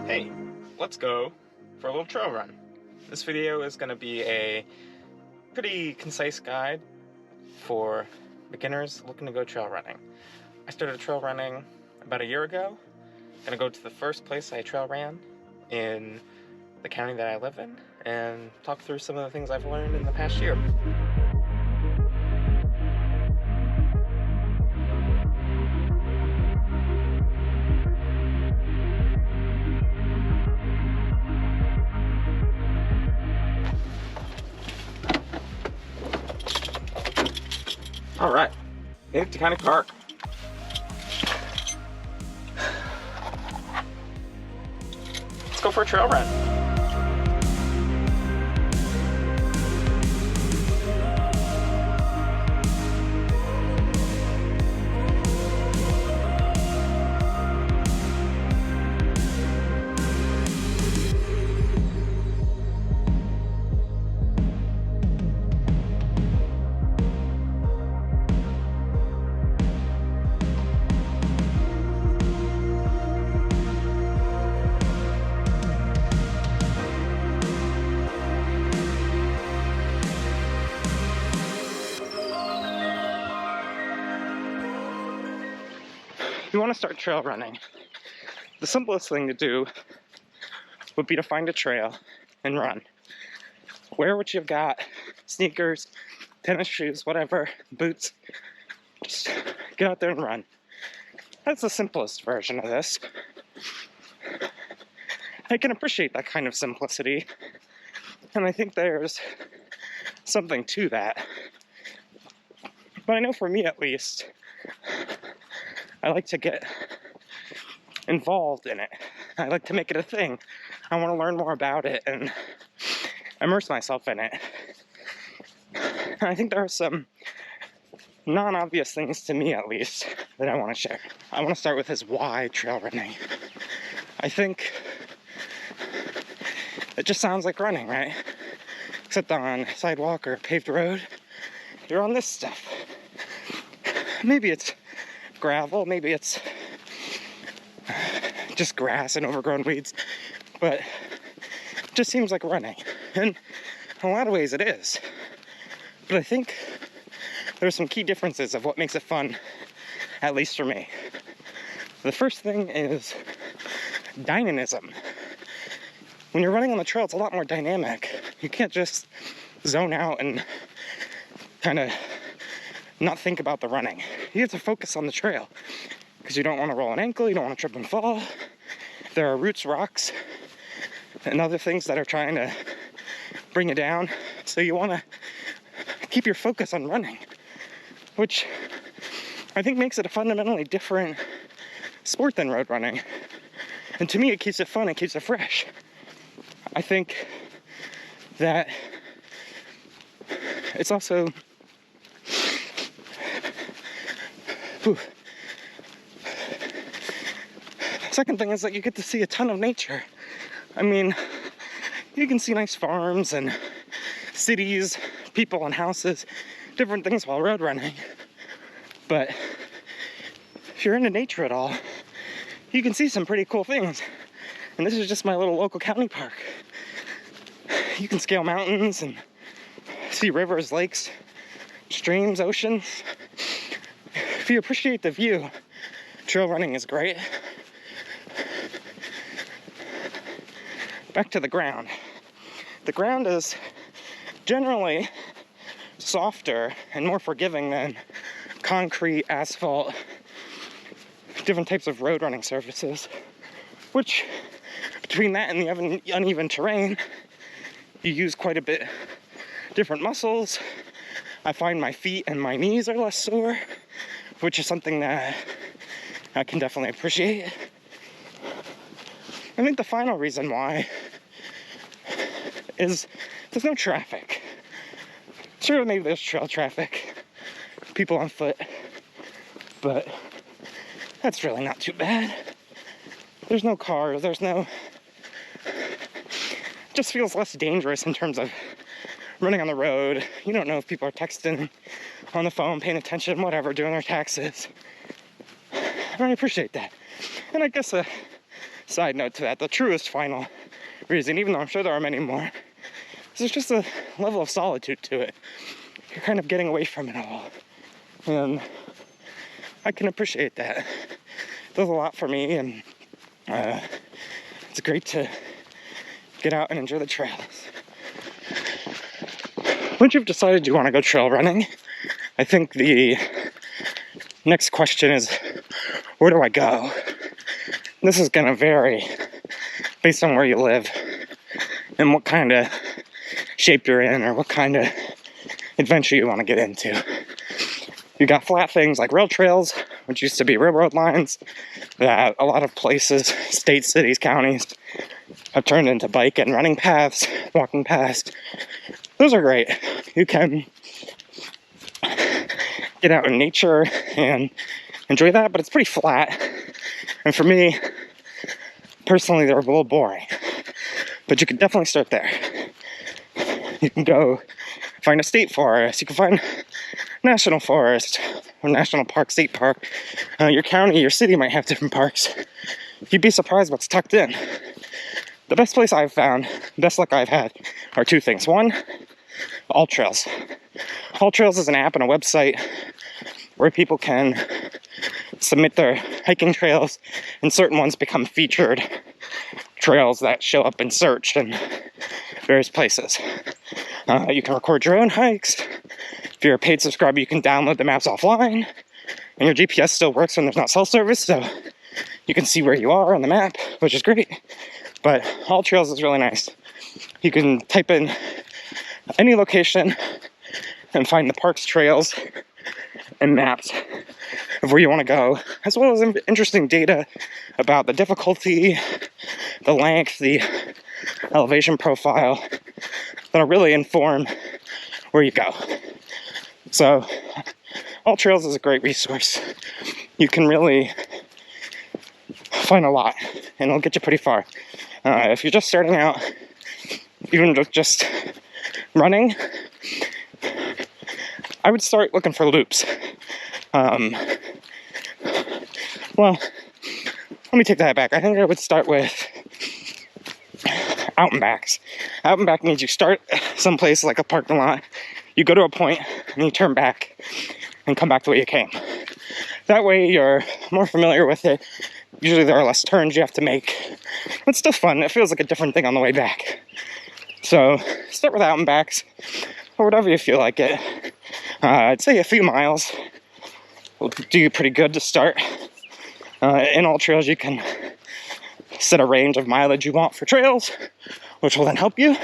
Hey, let's go for a little trail run. This video is going to be a pretty concise guide for beginners looking to go trail running. I started trail running about a year ago. I'm going to go to the first place I trail ran in the county that I live in and talk through some of the things I've learned in the past year. Alright, native to County Park. Let's go for a trail run. You want to start trail running. The simplest thing to do would be to find a trail and run. Wear what you've got, sneakers, tennis shoes, whatever, boots. Just get out there and run. That's the simplest version of this. I can appreciate that kind of simplicity, and I think there's something to that. But I know for me at least, I like to get involved in it. I like to make it a thing. I want to learn more about it and immerse myself in it. And I think there are some non-obvious things to me, at least, that I want to share. I want to start with this why trail running. I think it just sounds like running, right? Except on a sidewalk or a paved road, you're on this stuff. Maybe it's gravel, maybe it's just grass and overgrown weeds, but it just seems like running. And in a lot of ways it is. But I think there's some key differences of what makes it fun, at least for me. The first thing is dynamism. When you're running on the trail, it's a lot more dynamic. You can't just zone out and kind of not think about the running. You have to focus on the trail because you don't want to roll an ankle, you don't want to trip and fall. There are roots, rocks, and other things that are trying to bring you down. So you want to keep your focus on running, which I think makes it a fundamentally different sport than road running. And to me, it keeps it fun, it keeps it fresh. I think that it's also second thing is that you get to see a ton of nature. I mean, you can see nice farms and cities, people and houses, different things while road running. But if you're into nature at all, you can see some pretty cool things. And this is just my little local county park. You can scale mountains and see rivers, lakes, streams, oceans. If you appreciate the view, trail running is great. Back to the ground. The ground is generally softer and more forgiving than concrete, asphalt, different types of road running surfaces, which between that and the uneven terrain, you use quite a bit different muscles. I find my feet and my knees are less sore, which is something that I can definitely appreciate. I think the final reason why is there's no traffic. Sure, maybe there's trail traffic, people on foot, but that's really not too bad. There's no cars, it just feels less dangerous in terms of running on the road. You don't know if people are texting on the phone, paying attention, whatever, doing their taxes. And I appreciate that. And I guess a side note to that, the truest final reason, even though I'm sure there are many more, is there's just a level of solitude to it. You're kind of getting away from it all. And I can appreciate that. It does a lot for me, and it's great to get out and enjoy the trails. Once you've decided you want to go trail running, I think the next question is, where do I go? This is going to vary based on where you live and what kind of shape you're in or what kind of adventure you want to get into. You got flat things like rail trails, which used to be railroad lines, that a lot of places, states, cities, counties, have turned into bike and running paths, walking paths. Those are great. You can get out in nature and enjoy that, but it's pretty flat. And for me, personally, they're a little boring. But you can definitely start there. You can go find a state forest. You can find national forest or national park, state park. Your county, your city might have different parks. You'd be surprised what's tucked in. The best place I've found, best luck I've had, are two things. One, All Trails. All Trails is an app and a website where people can submit their hiking trails, and certain ones become featured trails that show up in search in various places. You can record your own hikes. If you're a paid subscriber, you can download the maps offline, and your GPS still works when there's not cell service, so you can see where you are on the map, which is great. But All Trails is really nice. You can type in any location and find the parks, trails, and maps of where you want to go, as well as interesting data about the difficulty, the length, the elevation profile, that'll really inform where you go. So, All Trails is a great resource. You can really find a lot, and it'll get you pretty far. If you're just starting out, even just running, I would start looking for loops. Well, let me take that back. I think I would start with out and backs. Out and back means you start someplace like a parking lot, you go to a point, and you turn back and come back the way you came. That way you're more familiar with it. Usually there are less turns you have to make. It's still fun. It feels like a different thing on the way back. So start with out and backs, or whatever you feel like it. I'd say a few miles will do you pretty good to start. In All Trails, you can set a range of mileage you want for trails, which will then help you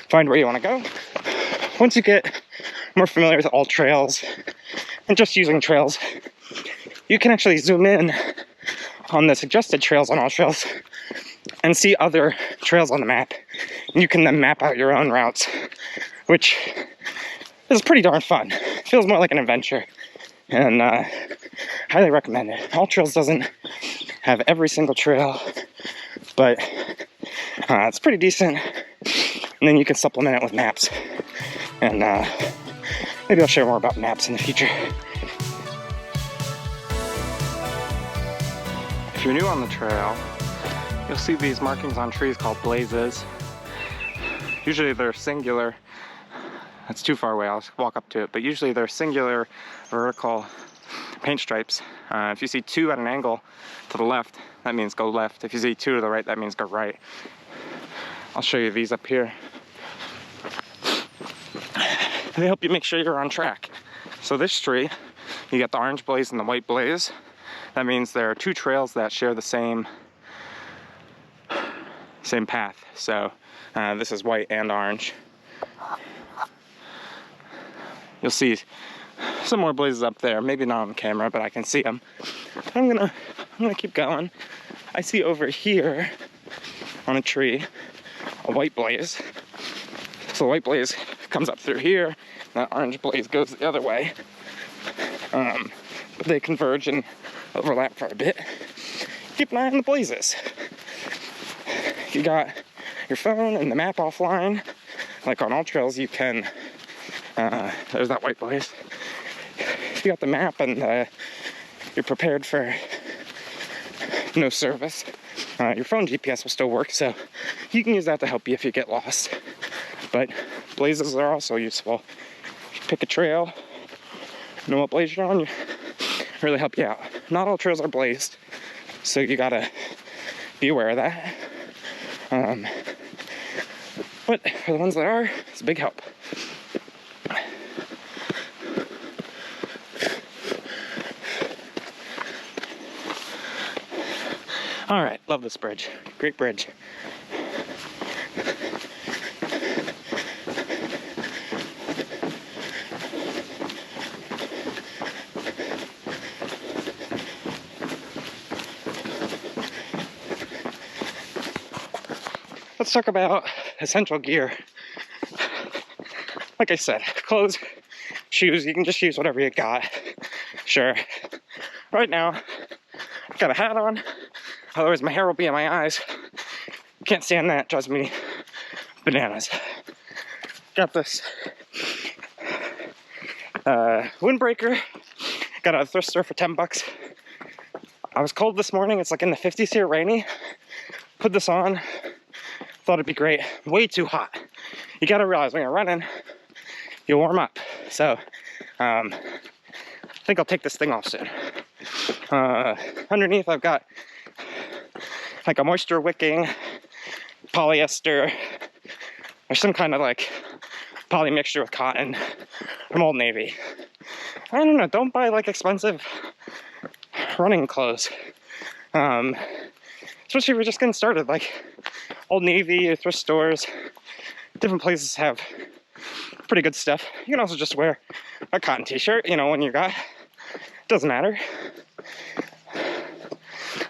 find where you want to go. Once you get more familiar with All Trails and just using trails, you can actually zoom in on the suggested trails on All Trails and see other trails on the map. And you can then map out your own routes, which is pretty darn fun. It feels more like an adventure, and highly recommend it. All Trails doesn't have every single trail, but it's pretty decent. And then you can supplement it with maps. And maybe I'll share more about maps in the future. If you're new on the trail, you'll see these markings on trees called blazes. Usually they're singular. That's too far away, I'll walk up to it. But usually they're singular vertical paint stripes. If you see two at an angle to the left, that means go left. If you see two to the right, that means go right. I'll show you these up here. They help you make sure you're on track. So this tree, you got the orange blaze and the white blaze. That means there are two trails that share the same path. So this is white and orange. You'll see some more blazes up there. Maybe not on camera, but I can see them. I'm gonna keep going. I see over here on a tree a white blaze. So the white blaze comes up through here, and that orange blaze goes the other way. But they converge and overlap for a bit. Keep an eye on the blazes. If you got your phone and the map offline, like on All Trails, you can, there's that white blaze. If you got the map and you're prepared for no service, Your phone GPS will still work, so you can use that to help you if you get lost. But blazes are also useful. If you pick a trail, know what blaze you're on, really help you out. Not all trails are blazed, so you gotta be aware of that. But for the ones that are, it's a big help. All right, love this bridge. Great bridge. Let's talk about essential gear. Like I said, clothes, shoes, you can just use whatever you got. Sure. Right now, I've got a hat on, otherwise my hair will be in my eyes. Can't stand that, drives me bananas. Got this windbreaker, got a thrift store for 10 bucks. I was cold this morning, it's like in the 50s here, rainy. Put this on, thought it'd be great. Way too hot. You gotta realize when you're running, you warm up. So, I think I'll take this thing off soon. Underneath I've got like a moisture wicking, polyester, or some kind of like poly mixture with cotton from Old Navy. I don't know, don't buy like expensive running clothes. Especially if you're just getting started, like Old Navy or thrift stores, different places have pretty good stuff. You can also just wear a cotton t-shirt, you know, when you got, doesn't matter.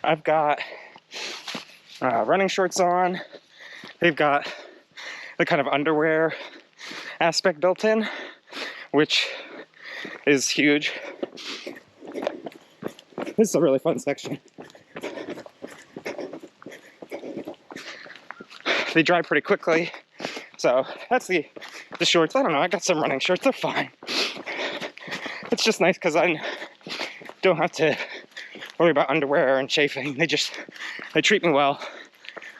I've got running shorts on. They've got the kind of underwear aspect built in, which is huge. This is a really fun section. They dry pretty quickly, so that's the shorts. I don't know, I got some running shorts, they're fine. It's just nice because I don't have to worry about underwear and chafing. They treat me well.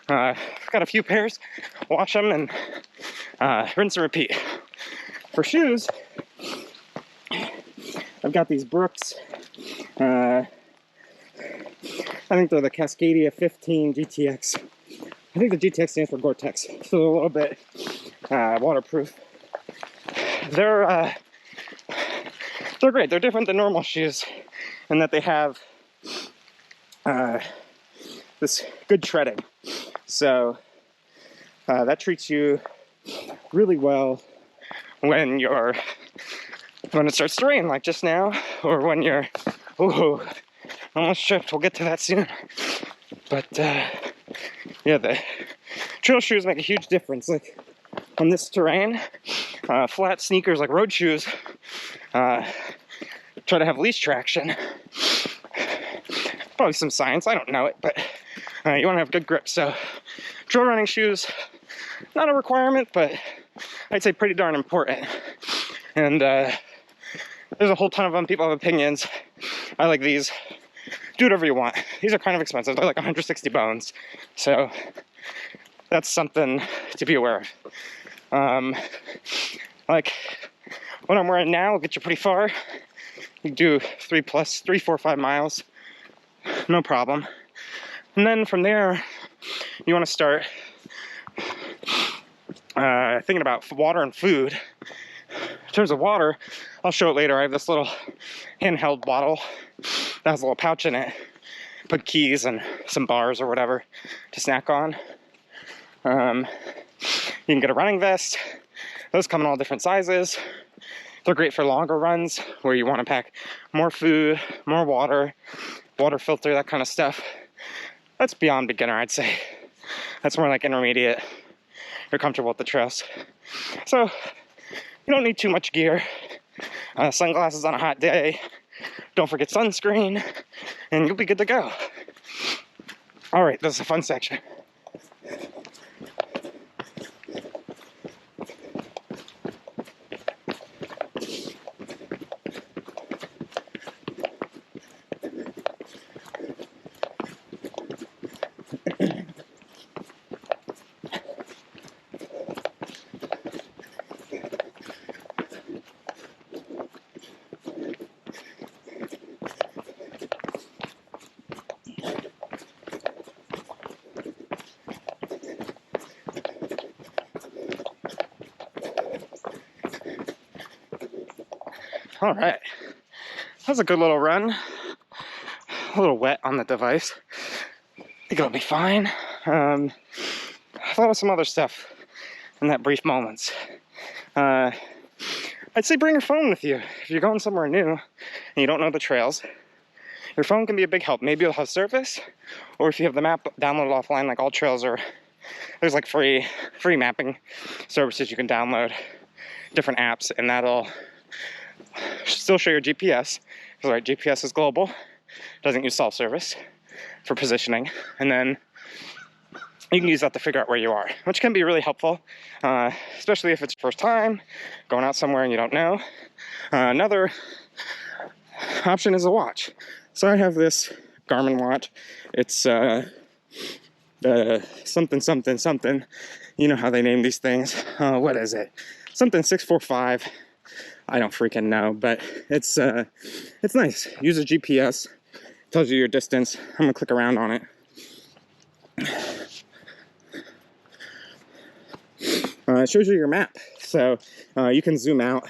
I've got a few pairs, wash them, and rinse and repeat. For shoes, I've got these Brooks. I think they're the Cascadia 15 GTX. I think the GTX stands for Gore-Tex, so they're a little bit waterproof. They're great. They're different than normal shoes in that they have this good treading. So that treats you really well when it starts to rain, like just now, or when you're almost tripped. We'll get to that soon. But yeah, the trail shoes make a huge difference. Like on this terrain, flat sneakers like road shoes try to have least traction. Probably some science, I don't know it, but you want to have good grip. So trail running shoes, not a requirement, but I'd say pretty darn important. And there's a whole ton of them. People have opinions. I like these. Do whatever you want. These are kind of expensive. They're like 160 bones. So that's something to be aware of. Like what I'm wearing now will get you pretty far. You can do 3, 4, 5 miles. No problem. And then from there, you want to start thinking about water and food. In terms of water, I'll show it later. I have this little handheld bottle that has a little pouch in it. Put keys and some bars or whatever to snack on. You can get a running vest. Those come in all different sizes. They're great for longer runs where you want to pack more food, more water, water filter, that kind of stuff. That's beyond beginner, I'd say. That's more like intermediate. You're comfortable with the trails. So you don't need too much gear. Sunglasses on a hot day. Don't forget sunscreen, and you'll be good to go. All right, this is a fun section. All right, that was a good little run. A little wet on the device. I think it'll be fine. I thought of some other stuff in that brief moments. I'd say bring your phone with you. If you're going somewhere new and you don't know the trails, your phone can be a big help. Maybe you'll have service, or if you have the map downloaded offline, like all trails are, there's like free mapping services you can download, different apps, and that'll still show your GPS, because right, GPS is global, doesn't use self-service for positioning, and then you can use that to figure out where you are, which can be really helpful, especially if it's your first time going out somewhere and you don't know. Another option is a watch. So I have this Garmin watch. It's something something something. You know how they name these things. What is it? Something 645. I don't freaking know, but it's nice. Uses GPS, tells you your distance. I'm gonna click around on it. It shows you your map, so you can zoom out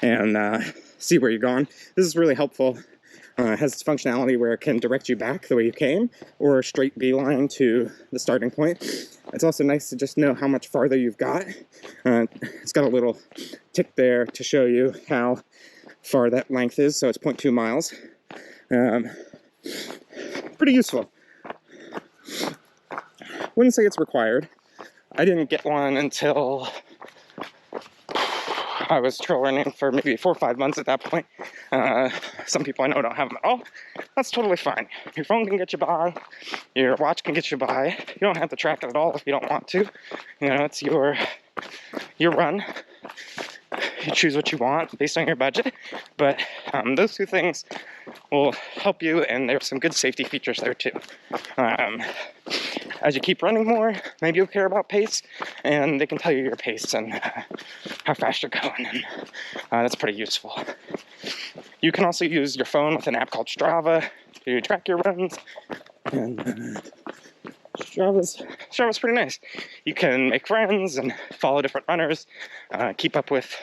and see where you're going. This is really helpful. It has functionality where it can direct you back the way you came, or a straight beeline to the starting point. It's also nice to just know how much farther you've got. It's got a little tick there to show you how far that length is, so it's 0.2 miles. Pretty useful. Wouldn't say it's required. I didn't get one until I was trail running for maybe 4 or 5 months at that point. Some people I know don't have them at all. That's totally fine. Your phone can get you by. Your watch can get you by. You don't have to track it at all if you don't want to. You know, it's your run. You choose what you want based on your budget. But those two things will help you, and there's some good safety features there too. As you keep running more, maybe you'll care about pace, and they can tell you your pace and how fast you're going, and that's pretty useful. You can also use your phone with an app called Strava to track your runs, and Strava's pretty nice. You can make friends and follow different runners, keep up with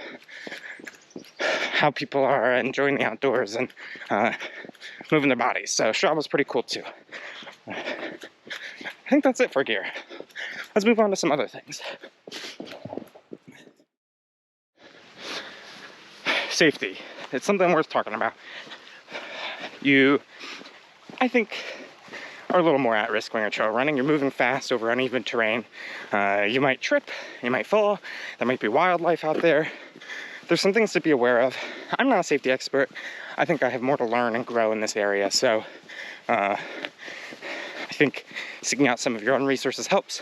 how people are enjoying the outdoors and moving their bodies. So Strava's pretty cool too. I think that's it for gear. Let's move on to some other things. Safety. It's something worth talking about. You, I think, are a little more at risk when you're trail running. You're moving fast over uneven terrain. You might trip, you might fall, there might be wildlife out there. There's some things to be aware of. I'm not a safety expert. I think I have more to learn and grow in this area, so I think seeking out some of your own resources helps.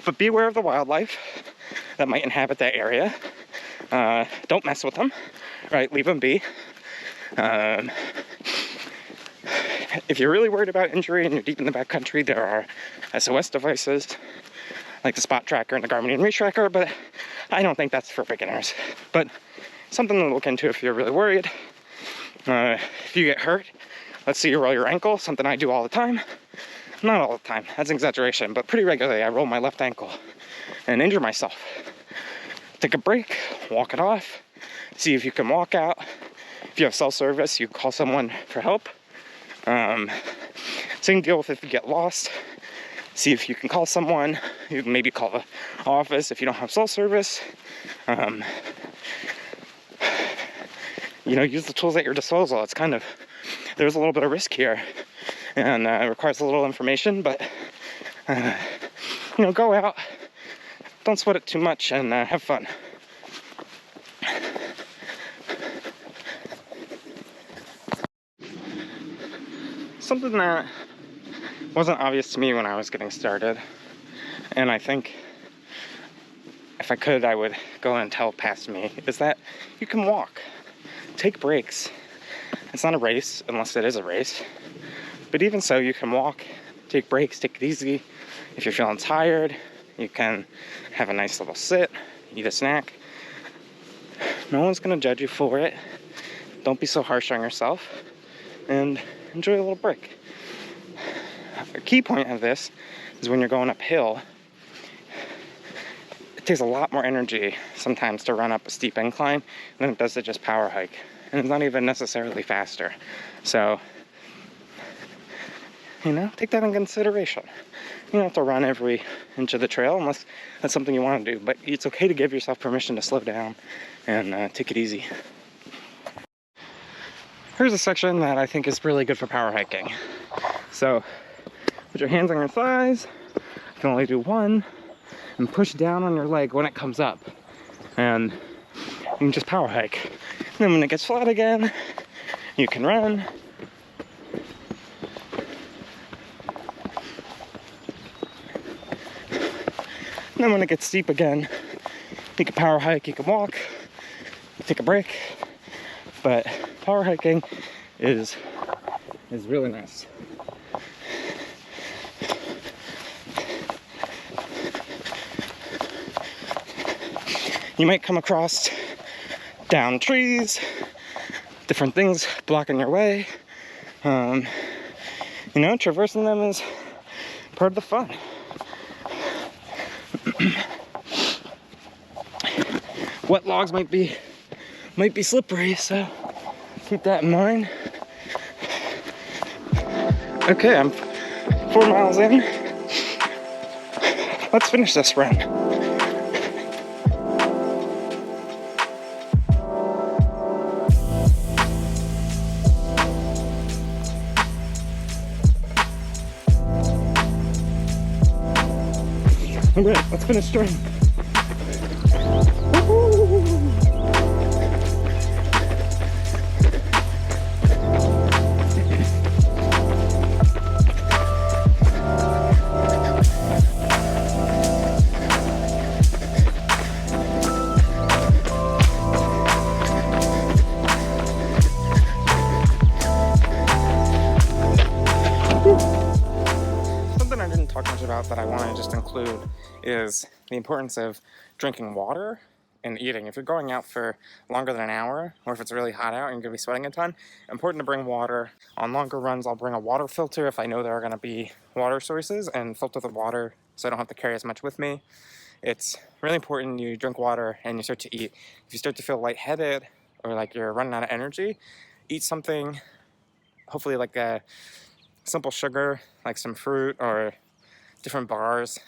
But be aware of the wildlife that might inhabit that area. Don't mess with them, right? Leave them be. If you're really worried about injury and you're deep in the backcountry, there are SOS devices like the Spot Tracker and the Garmin Reach Tracker, but I don't think that's for beginners. But something to look into if you're really worried. If you get hurt, let's say you roll your ankle, something I do all the time. Not all the time, that's an exaggeration, but pretty regularly I roll my left ankle and injure myself. Take a break, walk it off, see if you can walk out. If you have self-service, you call someone for help. Same deal with if you get lost. See if you can call someone. You can maybe call the office if you don't have self-service. You know, use the tools at your disposal. It's kind of, there's a little bit of risk here, and it requires a little information, but you know, go out, don't sweat it too much, and have fun. Something that wasn't obvious to me when I was getting started, and I think if I could, I would go and tell past me, is that you can walk. Take breaks. It's not a race, unless it is a race. But even so, you can walk, take breaks, take it easy. If you're feeling tired, you can have a nice little sit, eat a snack. No one's gonna judge you for it. Don't be so harsh on yourself, and enjoy a little break. A key point of this is when you're going uphill, it takes a lot more energy sometimes to run up a steep incline than it does to just power hike. and it's not even necessarily faster. So, you know, take that in consideration. You don't have to run every inch of the trail unless that's something you want to do, but it's okay to give yourself permission to slow down and take it easy. Here's a section that I think is really good for power hiking. So, put your hands on your thighs, you can only do one, and push down on your leg when it comes up. And you can just power hike. And then when it gets flat again, you can run. And then when it gets steep again, you can power hike, you can walk, take a break. But power hiking is really nice. You might come across down trees, different things blocking your way. You know, traversing them is part of the fun. Wet logs might be slippery, so keep that in mind. Okay, I'm 4 miles in. Let's finish this run. Okay, let's finish strong. Something I didn't talk much about that I want to just include is the importance of drinking water and eating. If you're going out for longer than an hour, or if it's really hot out and you're going to be sweating a ton, important to bring water. On longer runs, I'll bring a water filter if I know there are going to be water sources, and filter the water so I don't have to carry as much with me. It's really important you drink water and you start to eat. If you start to feel lightheaded or like you're running out of energy, eat something, hopefully like a simple sugar, like some fruit or different bars,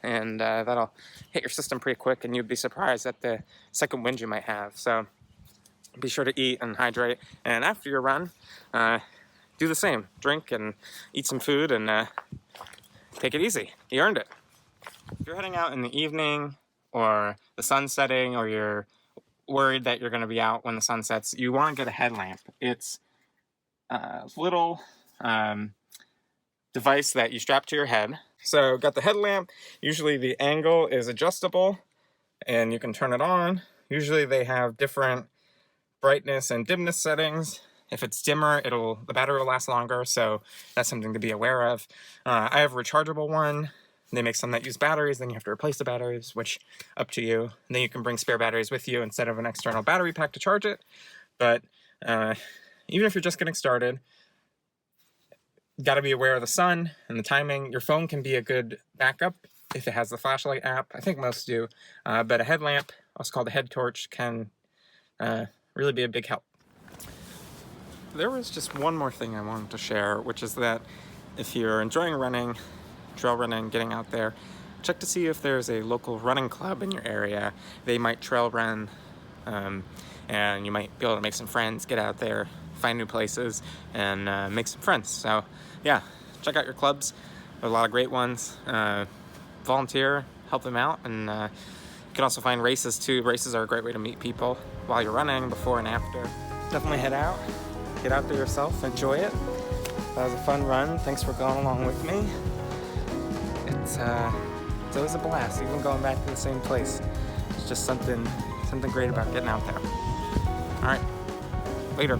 and that'll hit your system pretty quick, and you'd be surprised at the second wind you might have. So be sure to eat and hydrate, and after your run, do the same. Drink and eat some food, and take it easy. You earned it. If you're heading out in the evening or the sun's setting, or you're worried that you're going to be out when the sun sets, you want to get a headlamp. It's a little device that you strap to your head. So got the headlamp. Usually the angle is adjustable and you can turn it on. Usually they have different brightness and dimness settings. If it's dimmer, the battery will last longer, so that's something to be aware of. I have a rechargeable one. They make some that use batteries, then you have to replace the batteries, which up to you. And then you can bring spare batteries with you instead of an external battery pack to charge it. But even if you're just getting started, got to be aware of the sun and the timing. Your phone can be a good backup if it has the flashlight app. I think most do. But a headlamp, also called a head torch, can really be a big help. There was just one more thing I wanted to share, which is that if you're enjoying running, trail running, getting out there, check to see if there's a local running club in your area. They might trail run, and you might be able to make some friends, get out there, find new places, and make some friends. So yeah, check out your clubs. There are a lot of great ones. Volunteer, help them out, and you can also find races too. Races are a great way to meet people while you're running, before and after. Definitely head out, get out there yourself, enjoy it. That was a fun run. Thanks for going along with me. It's always a blast, even going back to the same place. It's just something great about getting out there. All right, later.